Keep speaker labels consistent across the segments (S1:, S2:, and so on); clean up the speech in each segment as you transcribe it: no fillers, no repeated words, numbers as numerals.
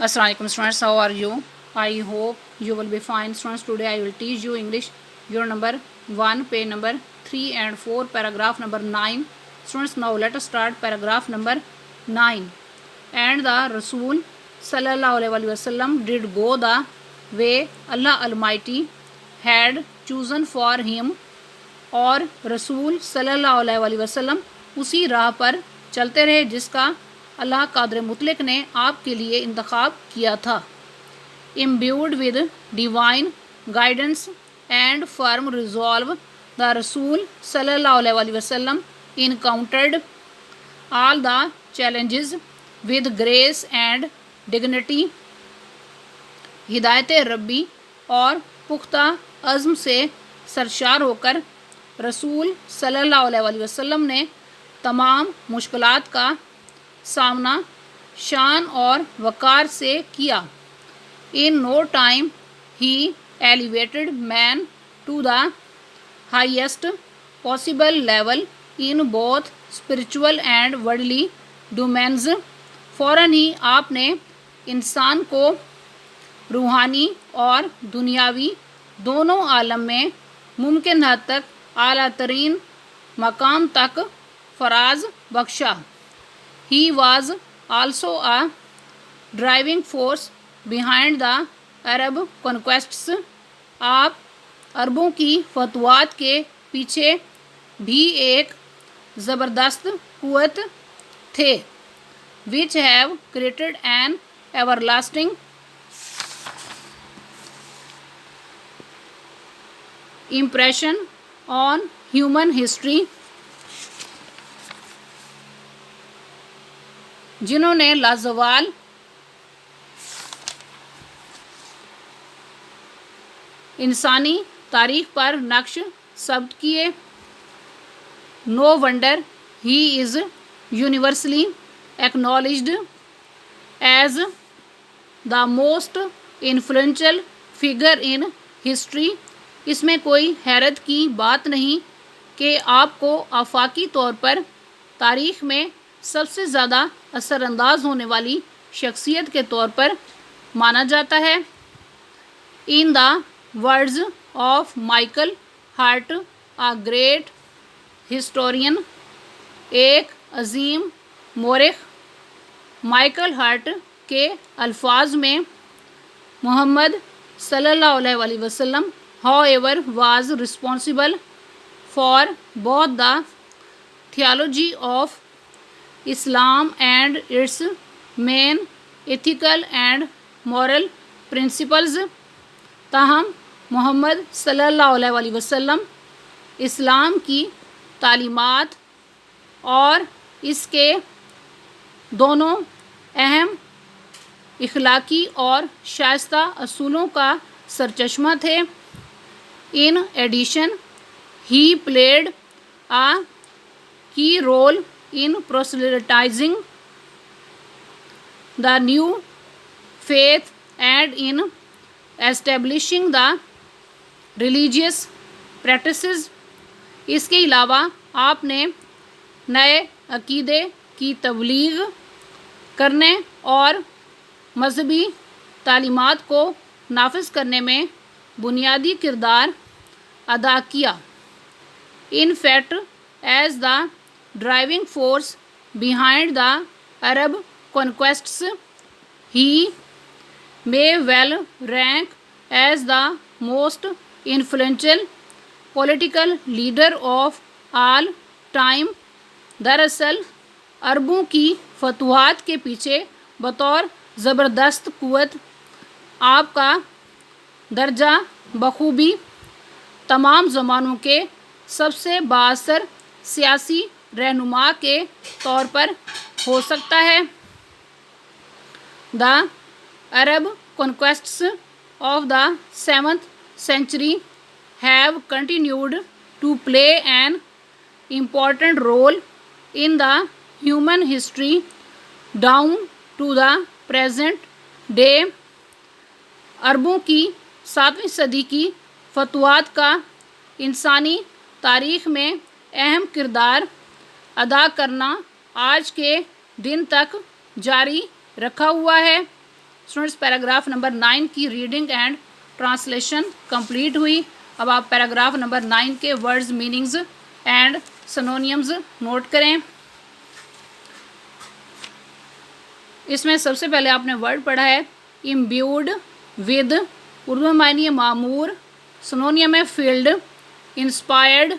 S1: Assalamu alaikum students, how are you? I hope you will be fine. Students, today I will teach you English, your number 1, page number 3 and 4, paragraph number 9. Students, now let us start paragraph number 9. And the Rasul sallallahu alaihi wasallam did go the way Allah Almighty had chosen for him, اور رسول صلی اللہ علیہ وسلم اسی راہ پر چلتے رہے جس کا اللہ قادر مطلق نے آپ کے لیے انتخاب کیا تھا. Imbued with divine guidance and firm resolve, the Rasul صلی اللہ علیہ وسلم encountered all the challenges with grace and dignity. ہدایت ربی اور پختہ عزم سے سرشار ہو کر رسول صلی اللہ علیہ وسلم نے تمام مشکلات کا سامنا شان اور وقار سے کیا. In no time he elevated man to the highest possible level in both spiritual and worldly domains. فوراً ہی آپ نے انسان کو روحانی اور دنیاوی دونوں عالم میں ممکن حد تک اعلیٰ ترین مقام تک فراز بخشا. He was also a driving force behind the Arab conquests. آپ عربوں کی فتوحات کے پیچھے بھی ایک زبردست قوت تھے. which have created an everlasting impression on human history. جنہوں نے لازوال انسانی تاریخ پر نقش ثبت کیے. No wonder he is universally acknowledged as the most influential figure in history. اس میں کوئی حیرت کی بات نہیں کہ آپ کو آفاقی طور پر تاریخ میں سب سے زیادہ اثر انداز ہونے والی شخصیت کے طور پر مانا جاتا ہے. In the words of Michael Hart, a great historian, ایک عظیم مورخ مائیکل ہارٹ کے الفاظ میں محمد صلی اللہ علیہ وسلم however was responsible for both the theology of Islam and its main ethical and moral principles. تاہم محمد صلی اللہ علیہ وسلم اسلام کی تعلیمات اور اس کے دونوں اہم اخلاقی اور شائستہ اصولوں کا سرچشمہ تھے. In addition, he played a key role in proselytizing the new faith and in establishing the religious practices. اس کے علاوہ آپ نے نئے عقیدے کی تبلیغ کرنے اور مذہبی تعلیمات کو نافذ کرنے میں بنیادی کردار ادا کیا. In fact, as the driving force behind the Arab conquests, he may well rank as the most influential political leader of all time. دراصل عربوں کی فتوحات کے پیچھے بطور زبردست قوت آپ کا درجہ بخوبی تمام زمانوں کے سب سے بااثر سیاسی رہنما کے طور پر ہو سکتا ہے. The Arab conquests of the 7th century have continued to play an important role in the human history down to the present day. عربوں کی 7ویں صدی کی فتوحات کا انسانی تاریخ میں اہم کردار ادا کرنا آج کے دن تک جاری رکھا ہوا ہے. اسٹوڈنٹس پیراگراف نمبر 9 کی ریڈنگ اینڈ ٹرانسلیشن کمپلیٹ ہوئی. اب آپ پیراگراف نمبر 9 کے ورڈز میننگز اینڈ سنونیمز نوٹ کریں. اس میں سب سے پہلے آپ نے ورڈ پڑھا ہے امبیوڈ ود، اردو میں معنی ہے معمور، سنونیم ہے filled, inspired,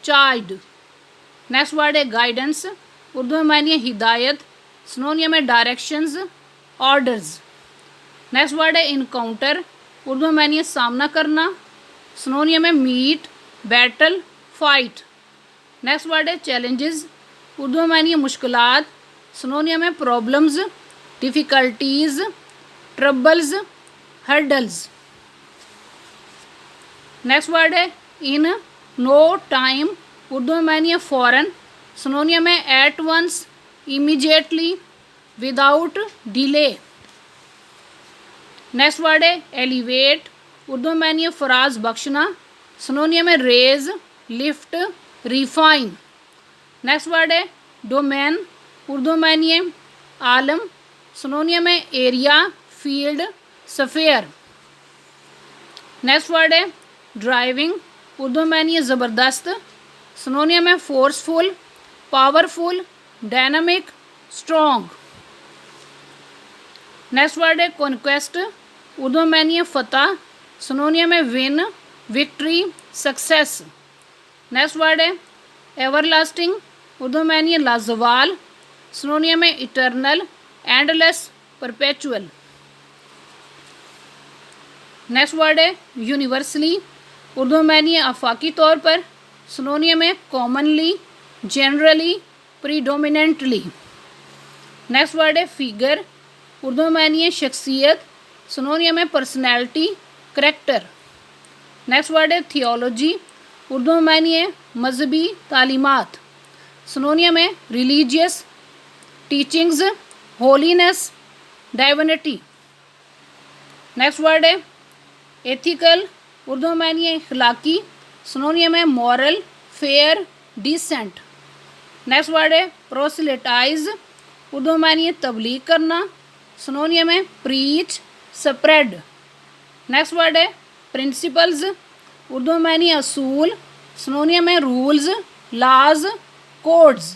S1: charged. Next word ہے گائیڈنس، اردو میں معنی ہے ہدایت، سنونیم ہے ڈائریکشنز، آرڈرز. نیکسٹ ورڈ ہے انکاؤنٹر، اردو میں معنی ہے سامنا کرنا، سنونیم ہے meet, battle, fight. Next word ہے چیلنجز، اردو میں معنی ہے مشکلات، سنونیم ہے problems, difficulties, troubles, hurdles. Next word ہے ان نو ٹائم، اردو میں معنی ہے فوراً، سنونیم ہے at once, immediately, without delay. Next word ہے ایلیویٹ، اردو میں معنی ہے فراز بخشنا، سنونیم ہے raise, lift, refine. Next word ہے ڈومین، اردو میں معنی ہے عالم، سنونیم ہے area, field, sphere. Next word ہے ڈرائیونگ، اردو میں معنی ہے زبردست، سنونیم ہے forceful, powerful, dynamic, strong. Next word ہے کانکویسٹ، اردو میں معنی ہے فتح، سنونیم ہے win, victory, success. Next word ہے ایور لاسٹنگ، اردو میں معنی ہے لازوال، سنونیم ہے eternal, endless, perpetual. Next word ہے یونیورسلی، اردو میں معنی ہے آفاقی طور پر، سنونیم ہے commonly, generally, predominantly. Next word ہے فیگر، اردو میں معنی ہے شخصیت، سنونیم ہے پرسنالٹی، کریکٹر. نیکسٹ ورڈ ہے تھیولوجی، اردو میں معنی ہے مذہبی تعلیمات، سنونیم ہے religious, teachings, holiness, divinity. Next word ہے ایتھیکل، اردو میں معنی ہے اخلاقی، سنونیم ہے moral, fair, decent. Next word ہے پروسیلیٹائز، اردو میں معنی ہے تبلیغ کرنا، سنونیم ہے پریچ، سپریڈ. نیکسٹ ورڈ ہے پرنسپلز، اردو میں معنی ہے اصول، سنونیم ہے rules, laws, codes.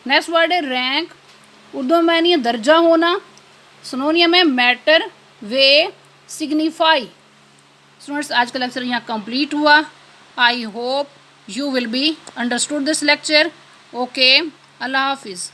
S1: Next word ہے رینک، اردو میں معنی ہے درجہ ہونا، سنونیم ہے میٹر، وے، سگنیفائی. اسٹوڈنٹس آج کا لیکچر یہاں کمپلیٹ ہوا. I hope you will be understood this lecture. Okay, اللہ حافظ.